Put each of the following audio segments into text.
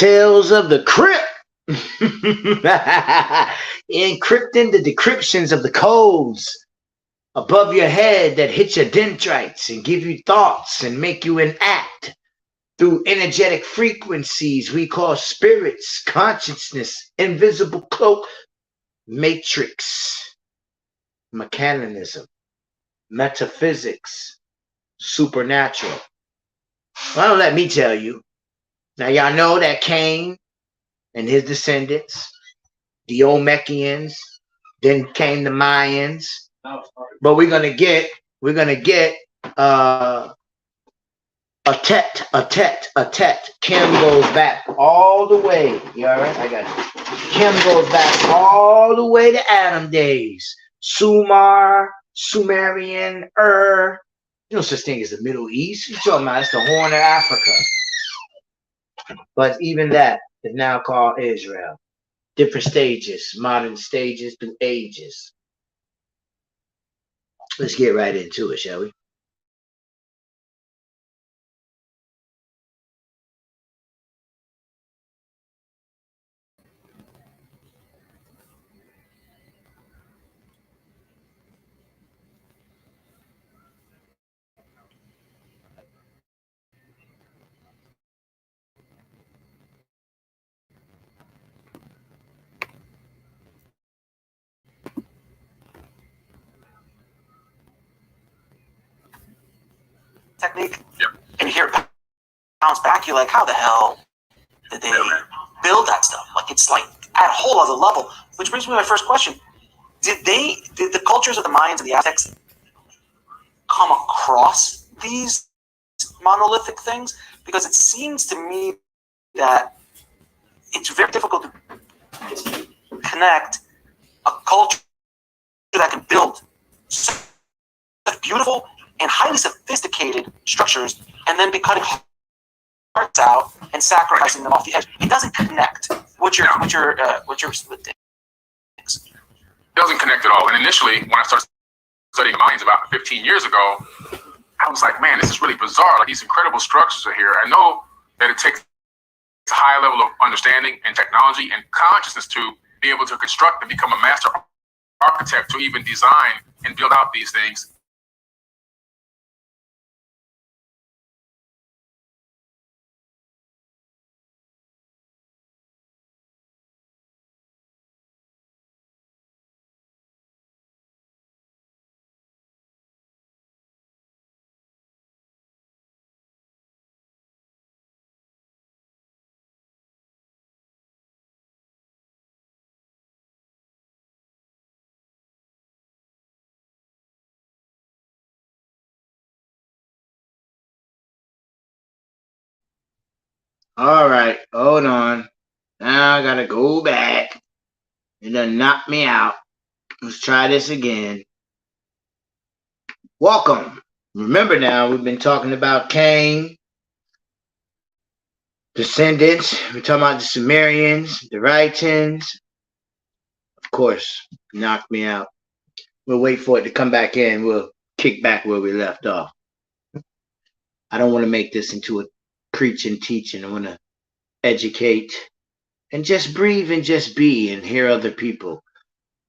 Tales of the Crypt. Encrypting the decryptions of the codes above your head that hit your dendrites and give you thoughts and make you enact through energetic frequencies we call spirits, consciousness, invisible cloak, matrix, mechanism, metaphysics, supernatural. Well, let me tell you. Now, y'all know that Cain and his descendants, the Olmekians, then came the Mayans. But we're gonna get a tet. Kim goes back all the way. You all right? I got it. Kim goes back all the way to Adam days. Sumerian, no such thing as the Middle East. You're talking about it's the Horn of Africa. But even that is now called Israel. Different stages, modern stages through ages. Let's get right into it, shall we? Technique, and you hear it bounce back, you're like, how the hell did they build that stuff? Like, it's like at a whole other level. Which brings me to my first question. Did the cultures of the Mayans and the Aztecs come across these monolithic things? Because it seems to me that it's very difficult to connect a culture that can build such beautiful and highly sophisticated structures, and then be cutting hearts out and sacrificing them off the edge. It doesn't connect. What's your split things? It doesn't connect at all. And initially, when I started studying Mayans about 15 years ago, I was like, man, this is really bizarre. Like, these incredible structures are here. I know that it takes a high level of understanding and technology and consciousness to be able to construct and become a master architect to even design and build out these things. All right, hold on. Now I gotta go back. It done knocked me out. Let's try this again. Welcome. Remember now, we've been talking about Cain, descendants. We're talking about the Sumerians, the Rytans. Of course, knocked me out. We'll wait for it to come back in. We'll kick back where we left off. I don't want to make this into a preach and teaching. I want to educate and just breathe and just be and hear other people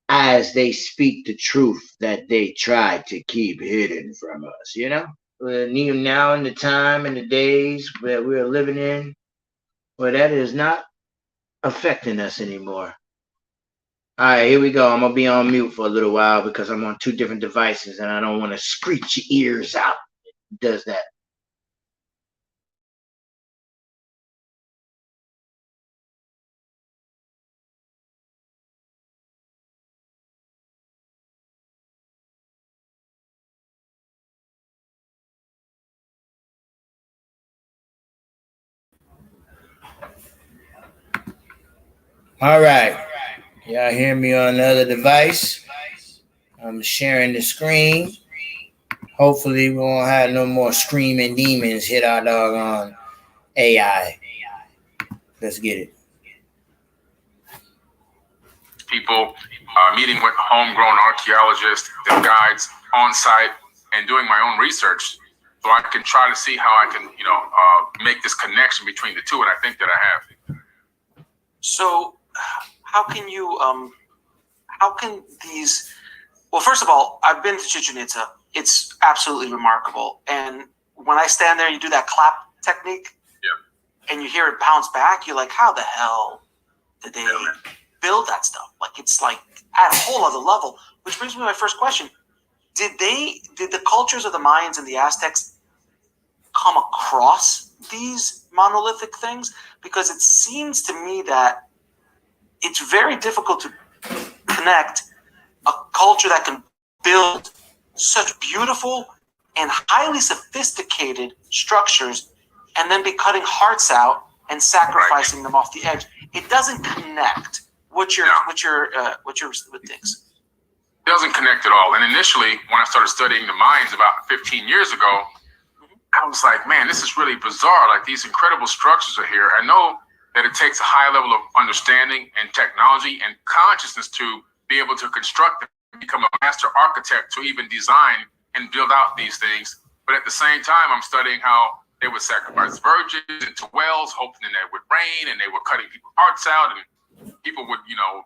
as they speak the truth that they try to keep hidden from us, you know? Even now in the time and the days that we're living in, where that is not affecting us anymore. All right, here we go. I'm going to be on mute for a little while because I'm on two different devices and I don't want to screech your ears out. It does that. All right. Y'all hear me on the other device? I'm sharing the screen. Hopefully we won't have no more screaming demons hit our doggone AI. Let's get it. People meeting with homegrown archaeologists and guides on site and doing my own research so I can try to see how I can, make this connection between the two. And I think that I have. So, how can you how can these? Well, first of all, I've been to Chichen Itza. It's absolutely remarkable. And when I stand there, you do that clap technique, and you hear it bounce back. You're like, how the hell did they build that stuff? Like, it's like at a whole other level. Which brings me to my first question: Did the cultures of the Mayans and the Aztecs come across these monolithic things? Because it seems to me that it's very difficult to connect a culture that can build such beautiful and highly sophisticated structures and then be cutting hearts out and sacrificing them off the edge. It doesn't connect. What's your things? It doesn't connect at all. And initially, when I started studying the Mayans about 15 years ago, I was like, man, this is really bizarre. Like, these incredible structures are here. I know that it takes a high level of understanding and technology and consciousness to be able to construct them, become a master architect to even design and build out these things. But at the same time, I'm studying how they would sacrifice virgins into wells, hoping that it would rain, and they were cutting people's hearts out, and people would,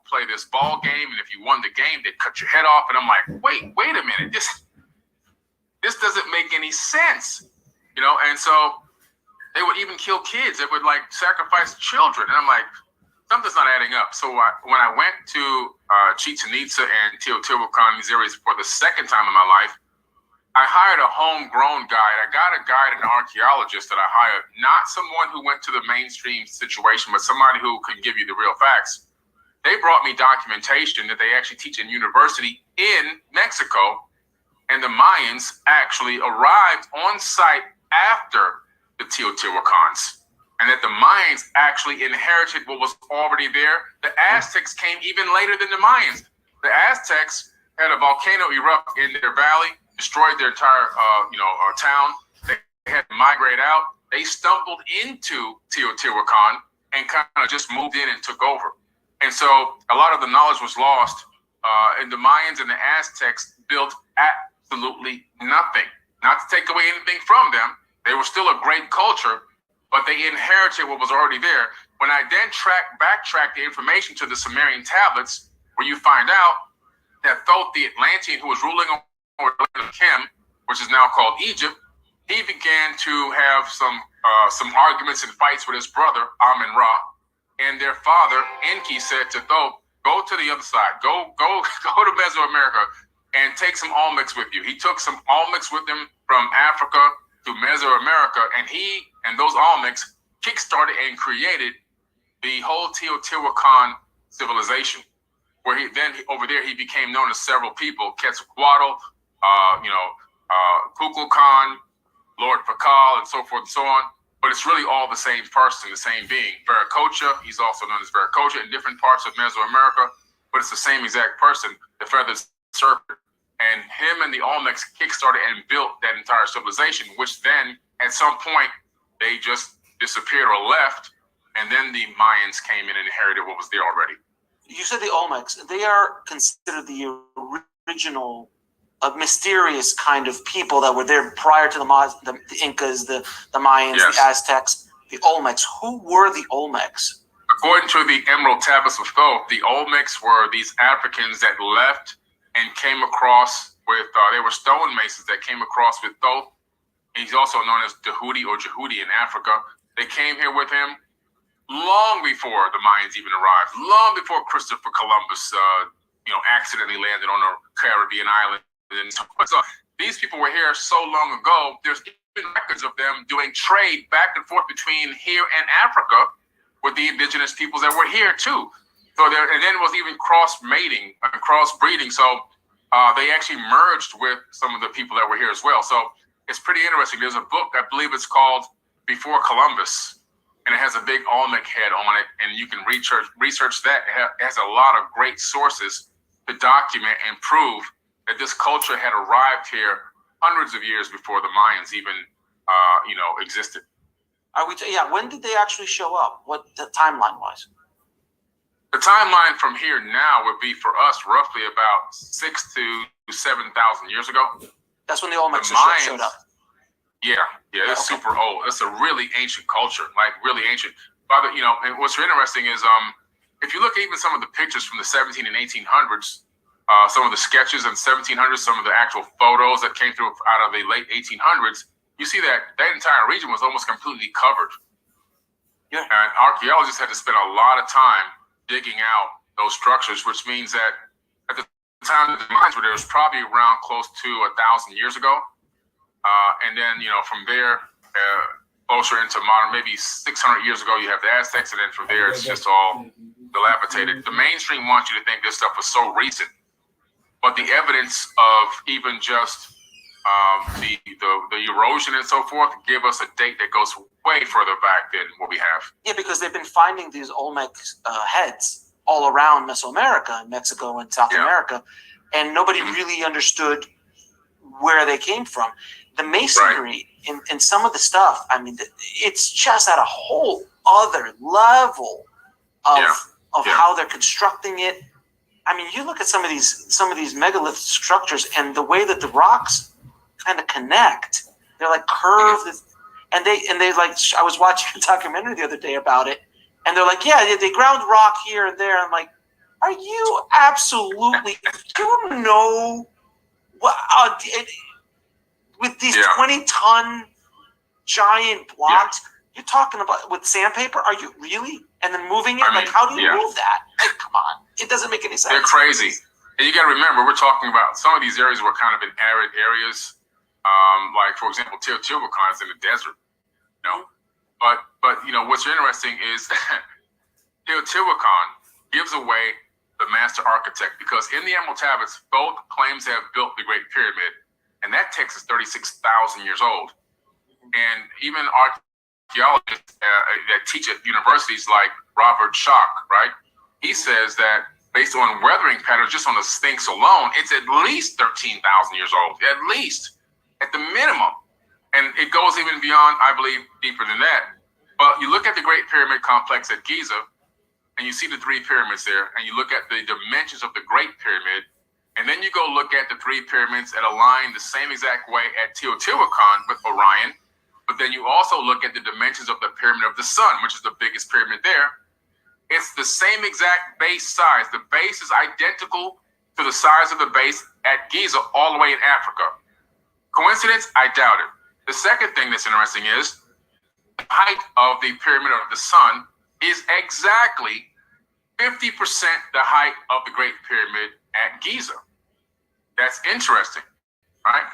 play this ball game, and if you won the game, they'd cut your head off. And I'm like, wait a minute, this doesn't make any sense, and so they would even kill kids. They would sacrifice children. And I'm like, something's not adding up. So when I went to Chichen Itza and Teotihuacan, these areas for the second time in my life, I hired a homegrown guide. I got a guide, an archaeologist that I hired, not someone who went to the mainstream situation, but somebody who can give you the real facts. They brought me documentation that they actually teach in university in Mexico, and the Mayans actually arrived on site after the Teotihuacans, and that the Mayans actually inherited what was already there. The Aztecs came even later than the Mayans. The Aztecs had a volcano erupt in their valley, destroyed their entire town. They had to migrate out. They stumbled into Teotihuacan and kind of just moved in and took over. And so a lot of the knowledge was lost, and the Mayans and the Aztecs built absolutely nothing. Not to take away anything from them. They were still a great culture, but they inherited what was already there. When I then backtrack the information to the Sumerian tablets, where you find out that Thoth the Atlantean, who was ruling over the land of Chem, which is now called Egypt, he began to have some arguments and fights with his brother, Amun-Ra, and their father, Enki, said to Thoth, go to the other side, go to Mesoamerica and take some Olmecs with you. He took some Olmecs with him from Africa to Mesoamerica, and he and those Olmecs kickstarted and created the whole Teotihuacan civilization, where over there he became known as several people: Quetzalcoatl, Kukulkan, Lord Pakal, and so forth and so on. But it's really all the same person, the same being. Viracocha, he's also known as Viracocha in different parts of Mesoamerica, but it's the same exact person, the feathered serpent. And him and the Olmecs kickstarted and built that entire civilization, which then, at some point, they just disappeared or left, and then the Mayans came in and inherited what was there already. You said the Olmecs. They are considered the original, mysterious kind of people that were there prior to the Incas, the Mayans, yes, the Aztecs, the Olmecs. Who were the Olmecs? According to the Emerald Tablets of Thoth, the Olmecs were these Africans that left and came across with, they were stonemasons that came across with Thoth. He's also known as Dehudi or Jehudi in Africa. They came here with him long before the Mayans even arrived, long before Christopher Columbus, accidentally landed on a Caribbean island. And so these people were here so long ago. There's even records of them doing trade back and forth between here and Africa with the indigenous peoples that were here too. So there, and then it was even cross-mating and cross-breeding. So they actually merged with some of the people that were here as well. So it's pretty interesting. There's a book, I believe it's called Before Columbus, and it has a big Olmec head on it, and you can research that. It has a lot of great sources to document and prove that this culture had arrived here hundreds of years before the Mayans even, existed. When did they actually show up? What the timeline was? The timeline from here now would be for us roughly about 6,000 to 7,000 years ago. That's when the Olmecs showed up. Yeah, it's super old. It's a really ancient culture, like really ancient. And what's interesting is if you look at even some of the pictures from the 17 and 1800s, some of the sketches in 1700s, some of the actual photos that came through out of the late 1800s, you see that that entire region was almost completely covered. Yeah. And archaeologists had to spend a lot of time digging out those structures, which means that at the time that the mines were there, it was probably around close to 1,000 years ago. And then, from there, closer into modern, maybe 600 years ago, you have the Aztecs, and then from there, it's just all dilapidated. The mainstream wants you to think this stuff was so recent, but the evidence of even just the erosion and so forth give us a date that goes way further back than what we have. Yeah, because they've been finding these Olmec heads all around Mesoamerica and Mexico and South America, and nobody really understood where they came from. The masonry in some of the stuff, I mean, it's just at a whole other level of how they're constructing it. I mean, you look at some of these megalith structures and the way that the rocks kind of connect. They're like curved, and they like. I was watching a documentary the other day about it, and they're like, yeah, they ground rock here and there. I'm like, are you absolutely? Do you know what? With these 20-ton giant blocks, you're talking about with sandpaper? Are you really? And then moving it? Like, how do you move that? Like, come on, it doesn't make any sense. They're crazy. And you got to remember, we're talking about some of these areas were kind of in arid areas. Like, for example, Teotihuacan's in the desert, But what's interesting is Teotihuacan gives away the master architect, because in the Emerald Tablets, both claims to have built the Great Pyramid, and that text is 36,000 years old. And even archaeologists that teach at universities like Robert Schoch, right? He says that based on weathering patterns, just on the Sphinx alone, it's at least 13,000 years old, at least, at the minimum. And it goes even beyond, I believe, deeper than that. But you look at the Great Pyramid complex at Giza, and you see the three pyramids there, and you look at the dimensions of the Great Pyramid, and then you go look at the three pyramids that align the same exact way at Teotihuacan with Orion, but then you also look at the dimensions of the Pyramid of the Sun, which is the biggest pyramid there. It's the same exact base size. The base is identical to the size of the base at Giza all the way in Africa. Coincidence? I doubt it. The second thing that's interesting is the height of the Pyramid of the Sun is exactly 50% the height of the Great Pyramid at Giza. That's interesting, right?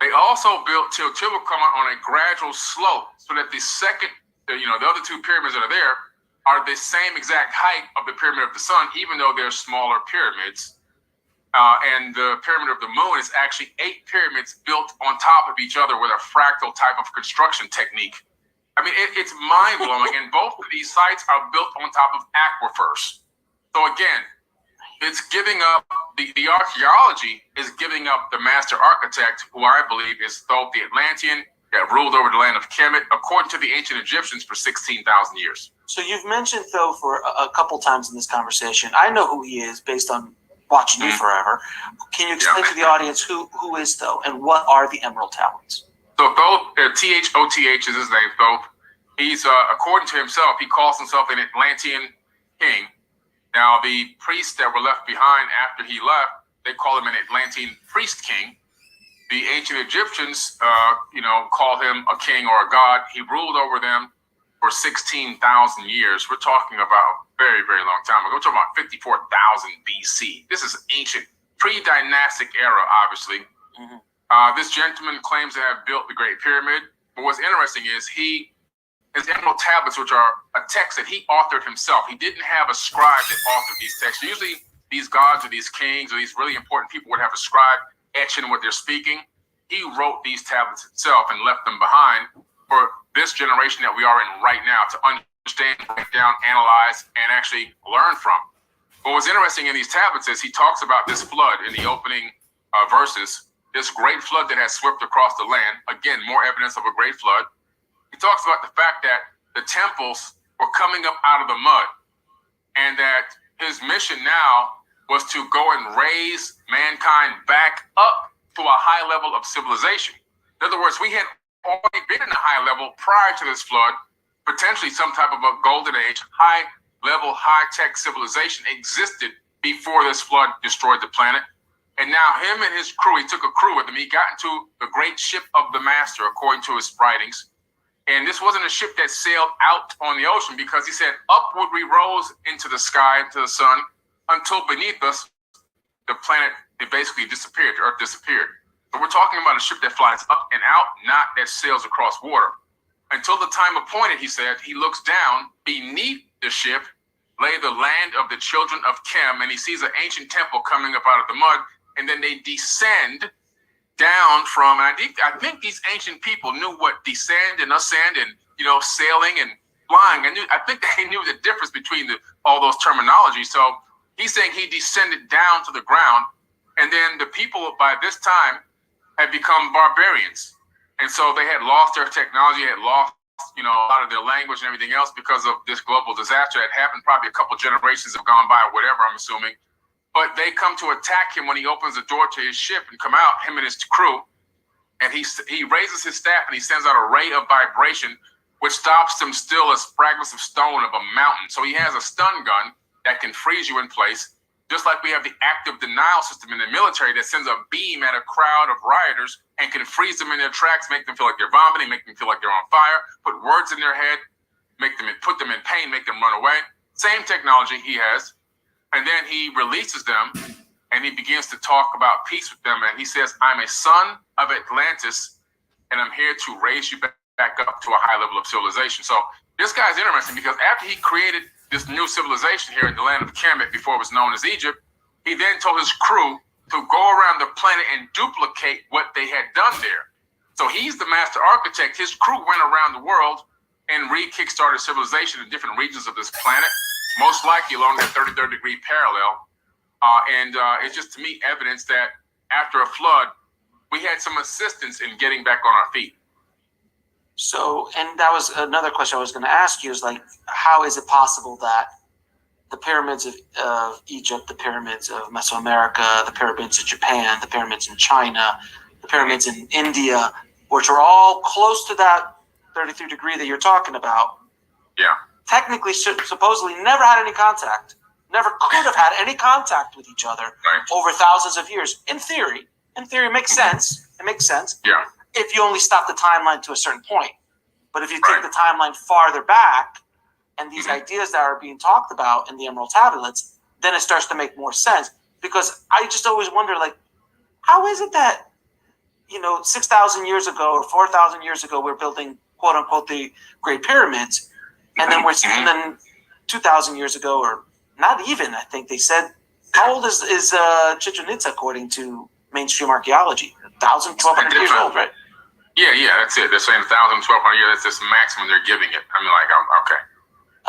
They also built Teotihuacan on a gradual slope so that the other two pyramids that are there are the same exact height of the Pyramid of the Sun, even though they're smaller pyramids. And the Pyramid of the Moon is actually 8 pyramids built on top of each other with a fractal type of construction technique. I mean, it's mind-blowing, and both of these sites are built on top of aquifers. So again, it's giving up, the archaeology is giving up the master architect, who I believe is Thoth the Atlantean, that ruled over the land of Kemet, according to the ancient Egyptians, for 16,000 years. So you've mentioned Thoth for a couple times in this conversation. I know who he is based on watching you forever. Can you explain to the audience who is Thoth and what are the Emerald Tablets? So Thoth, Thoth is his name, Thoth. He's, according to himself, he calls himself an Atlantean king. Now, the priests that were left behind after he left, they call him an Atlantean priest king. The ancient Egyptians, call him a king or a god. He ruled over them for 16,000 years. We're talking about a very, very long time ago. We're talking about 54,000 BC. This is ancient, pre-dynastic era, obviously. Mm-hmm. This gentleman claims to have built the Great Pyramid. But what's interesting is his Emerald Tablets, which are a text that he authored himself. He didn't have a scribe that authored these texts. Usually these gods or these kings or these really important people would have a scribe etching what they're speaking. He wrote these tablets himself and left them behind for this generation that we are in right now to understand, break down, analyze, and actually learn from. What was interesting in these tablets is he talks about this flood in the opening verses, this great flood that has swept across the land. Again, more evidence of a great flood. He talks about the fact that the temples were coming up out of the mud, and that his mission now was to go and raise mankind back up to a high level of civilization. In other words, we had already been in a high level prior to this flood, potentially some type of a golden age, high level high-tech civilization existed before this flood destroyed the planet. And now him and his crew, he took a crew with him. He got into the great ship of the master, according to his writings. And this wasn't a ship that sailed out on the ocean, because he said, upward we rose into the sky, into the sun, until beneath us, the planet, it basically disappeared, the Earth disappeared. But we're talking about a ship that flies up and out, not that sails across water. Until the time appointed, he said, he looks down beneath the ship, lay the land of the children of Chem, and he sees an ancient temple coming up out of the mud, and then they descend down from, and I think these ancient people knew what descend and ascend and, sailing and flying. I think they knew the difference between all those terminologies. So he's saying he descended down to the ground, and then the people by this time had become barbarians. And so they had lost their technology, had lost, a lot of their language and everything else because of this global disaster that happened. Probably a couple generations have gone by or whatever, I'm assuming. But they come to attack him when he opens the door to his ship and come out, him and his crew. And he raises his staff and he sends out a ray of vibration, which stops them still as fragments of stone of a mountain. So he has a stun gun that can freeze you in place, just like we have the active denial system in the military that sends a beam at a crowd of rioters and can freeze them in their tracks, make them feel like they're vomiting, make them feel like they're on fire, put words in their head, put them in pain, make them run away. Same technology he has. And then he releases them and he begins to talk about peace with them. And he says, I'm a son of Atlantis and I'm here to raise you back up to a high level of civilization. So this guy's interesting because after he created this new civilization here in the land of Kemet before it was known as Egypt, he then told his crew to go around the planet and duplicate what they had done there. So he's the master architect. His crew went around the world and re-kickstarted civilization in different regions of this planet, most likely along that 33rd degree parallel. It's just, to me, evidence that after a flood, we had some assistance in getting back on our feet. So, and that was another question I was going to ask you, is like, how is it possible that the pyramids of Egypt, the pyramids of Mesoamerica, the pyramids of Japan, the pyramids in China, the pyramids in India, which are all close to that 33 degree that you're talking about, technically, supposedly never had any contact, never could have had any contact with each other over thousands of years. In theory, it makes sense. It makes sense. Yeah. If you only stop the timeline to a certain point. But if you take the timeline farther back, and these ideas that are being talked about in the Emerald Tablets, then it starts to make more sense. Because I just always wonder, like, how is it that, 6,000 years ago or 4,000 years ago, we're building, quote unquote, the Great Pyramids, and then and then 2,000 years ago, or not even, I think they said, how old is Chichen Itza according to mainstream archeology? 1,000, 1,200 years old, right? Yeah, that's it. They're saying 1,000, 1,200 years. That's just the maximum they're giving it. I mean, like, okay.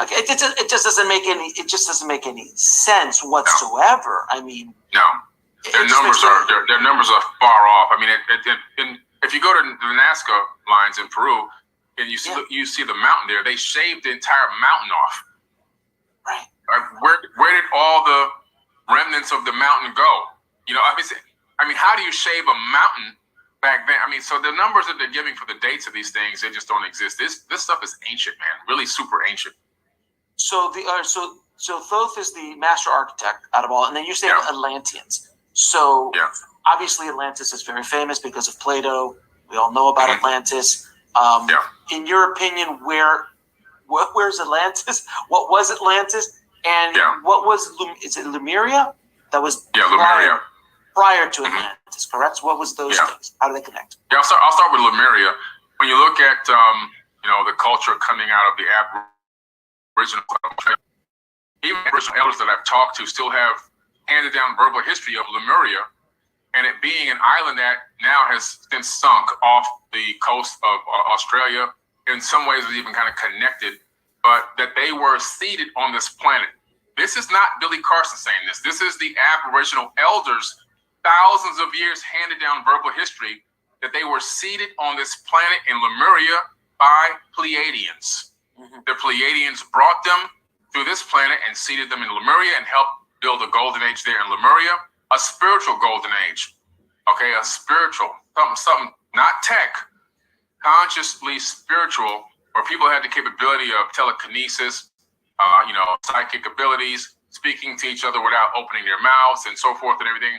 Okay, it just doesn't make any sense whatsoever. I mean, no, their numbers are far off. I mean, if you go to the Nazca lines in Peru and you see the mountain there, they shaved the entire mountain off. Right. Where did all the remnants of the mountain go? I mean, how do you shave a mountain back then? I mean, so the numbers that they're giving for the dates of these things, they just don't exist. This stuff is ancient, man. Really super ancient. So so Thoth is the master architect out of all, and then you say Atlanteans. So obviously Atlantis is very famous because of Plato. We all know about Atlantis. In your opinion, where's Atlantis? What was Atlantis? And what was is it Lemuria? That was Lemuria. Prior to Atlantis, correct? What was those things? How do they connect? Yeah, I'll start with Lemuria. When you look at the culture coming out of the Aboriginal, even Aboriginal elders that I've talked to still have handed down verbal history of Lemuria, and it being an island that now has been sunk off the coast of Australia. In some ways, it was even kind of connected, but that they were seated on this planet. This is not Billy Carson saying this. This is the Aboriginal elders, thousands of years handed down verbal history, that they were seated on this planet in Lemuria by Pleiadians. The Pleiadians brought them through this planet and seated them in Lemuria and helped build a golden age there in Lemuria, a spiritual golden age. Okay, a spiritual, something, not tech, consciously spiritual, where people had the capability of telekinesis, psychic abilities, speaking to each other without opening their mouths, and so forth and everything.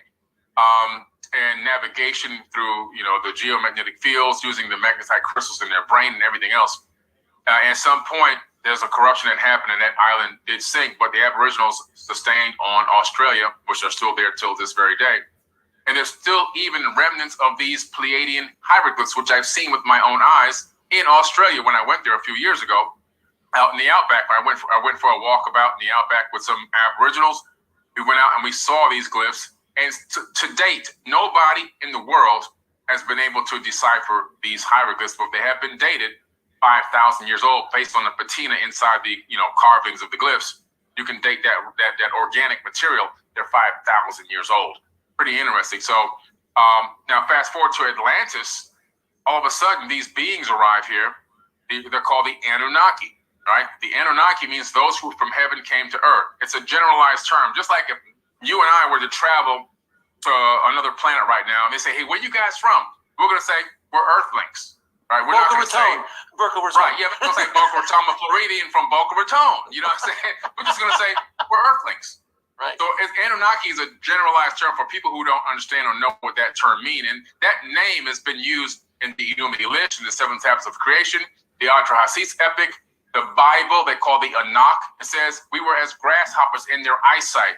And navigation through, the geomagnetic fields, using the magnetite crystals in their brain and everything else. At some point, there's a corruption that happened and that island did sink, but the Aboriginals sustained on Australia, which are still there till this very day. And there's still even remnants of these Pleiadian hieroglyphs, which I've seen with my own eyes in Australia when I went there a few years ago, out in the outback. I went for a walkabout in the outback with some Aboriginals. We went out and we saw these glyphs. And to date, nobody in the world has been able to decipher these hieroglyphs, but they have been dated 5,000 years old based on the patina inside the carvings of the glyphs. You can date that organic material. They're 5,000 years old. Pretty interesting. So now fast forward to Atlantis. All of a sudden, these beings arrive here. They're called the Anunnaki, right? The Anunnaki means those who from heaven came to earth. It's a generalized term, just like if you and I were to travel to another planet right now, and they say, "Hey, where you guys from?" We're going to say, "We're Earthlings." Right? We're not going to say, right, yeah, we're going to say Boca Raton, a Floridian from Boca Raton. You know what I'm saying? We're just going to say, we're Earthlings. Right. So Anunnaki is a generalized term for people who don't understand or know what that term means. And that name has been used in the Enuma Elish, in the Seven Tablets of Creation, the Atrahasis epic, the Bible they call the Anak. It says, we were as grasshoppers in their eyesight.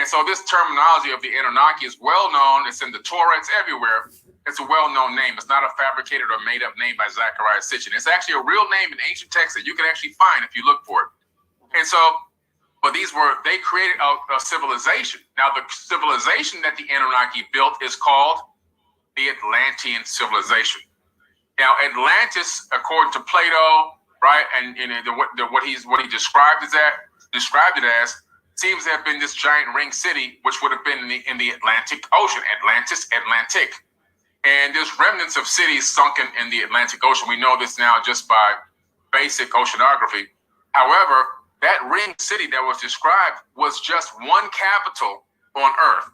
And so this terminology of the Anunnaki is well known. It's in the Torah. It's everywhere. It's a well-known name. It's not a fabricated or made-up name by Zechariah Sitchin. It's actually a real name in ancient texts that you can actually find if you look for it. And so, but they created a civilization. Now, the civilization that the Anunnaki built is called the Atlantean civilization. Now, Atlantis, according to Plato, right, and what he described it as, seems to have been this giant ring city, which would have been in the Atlantic Ocean, Atlantis, Atlantic. And there's remnants of cities sunken in the Atlantic Ocean. We know this now just by basic oceanography. However, that ring city that was described was just one capital on Earth.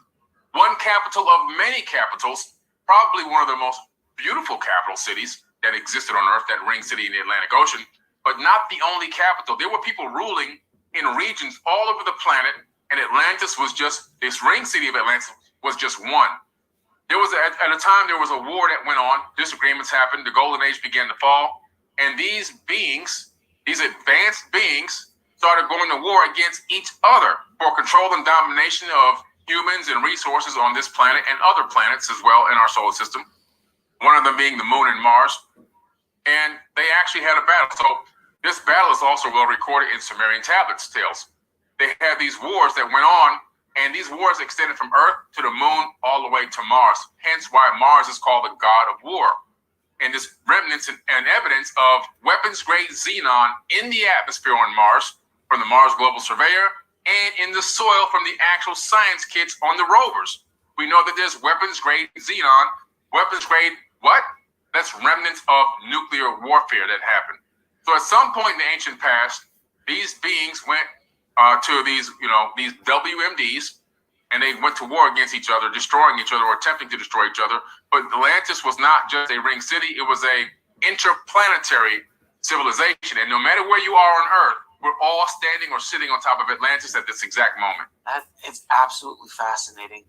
One capital of many capitals, probably one of the most beautiful capital cities that existed on Earth, that ring city in the Atlantic Ocean, but not the only capital. There were people ruling in regions all over the planet, and Atlantis was just, this ring city of Atlantis was just one. There was, at a time, there was a war that went on, disagreements happened, the Golden Age began to fall, and these beings, these advanced beings, started going to war against each other for control and domination of humans and resources on this planet and other planets as well in our solar system, one of them being the moon and Mars, and they actually had a battle. So this battle is also well recorded in Sumerian tablets tales. They had these wars that went on, and these wars extended from Earth to the moon all the way to Mars. Hence why Mars is called the god of war. And this remnants and evidence of weapons-grade xenon in the atmosphere on Mars from the Mars Global Surveyor and in the soil from the actual science kits on the rovers. We know that there's weapons-grade xenon. Weapons-grade what? That's remnants of nuclear warfare that happened. So at some point in the ancient past, these beings went to these WMDs, and they went to war against each other, destroying each other or attempting to destroy each other. But Atlantis was not just a ring city; it was a interplanetary civilization. And no matter where you are on Earth, we're all standing or sitting on top of Atlantis at this exact moment. It's absolutely fascinating.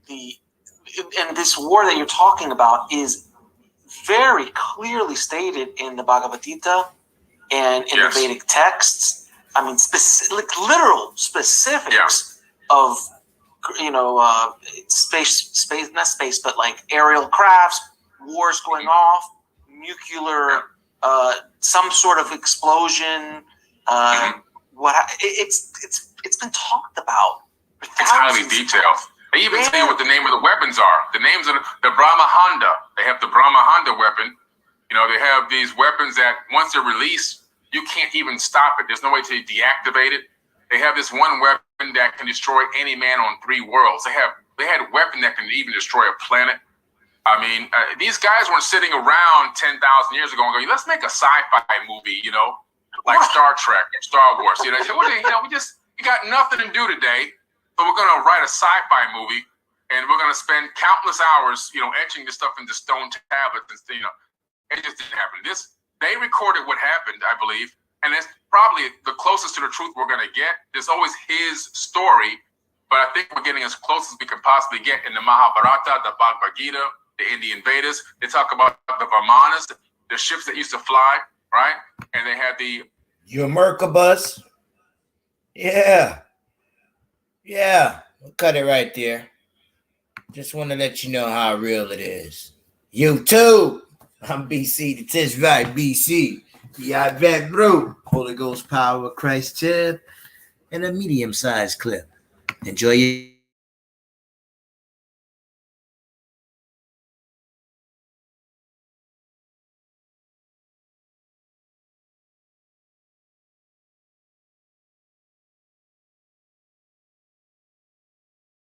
And this war that you're talking about is very clearly stated in the Bhagavad Gita and in the Vedic texts. I mean, literal specifics of, not space, but like aerial crafts, wars going off, nuclear, some sort of explosion. It's been talked about. It's highly detailed. They even tell you what the name of the weapons are. The names of the Brahmahanda. They have the Brahmahanda weapon. They have these weapons that once they're released, you can't even stop it. There's no way to deactivate it. They have this one weapon that can destroy any man on 3 worlds. They had a weapon that can even destroy a planet. I mean, these guys weren't sitting around 10,000 years ago and going, let's make a sci-fi movie, like Star Trek or Star Wars. They said, we got nothing to do today, so we're going to write a sci-fi movie, and we're going to spend countless hours, etching this stuff into stone tablets. And, it just didn't happen. They recorded what happened, I believe, and it's probably the closest to the truth we're going to get. There's always his story, but I think we're getting as close as we can possibly get in the Mahabharata, the Bhagavad Gita, the Indian Vedas. They talk about the Vimanas, the ships that used to fly, right? And they had the Merkabas. Yeah. Yeah. We'll cut it right there. Just want to let you know how real it is. YouTube. I'm BC. It is right, BC. The Advent Brew. Holy Ghost power, Christ tip, and a medium-sized clip. Enjoy your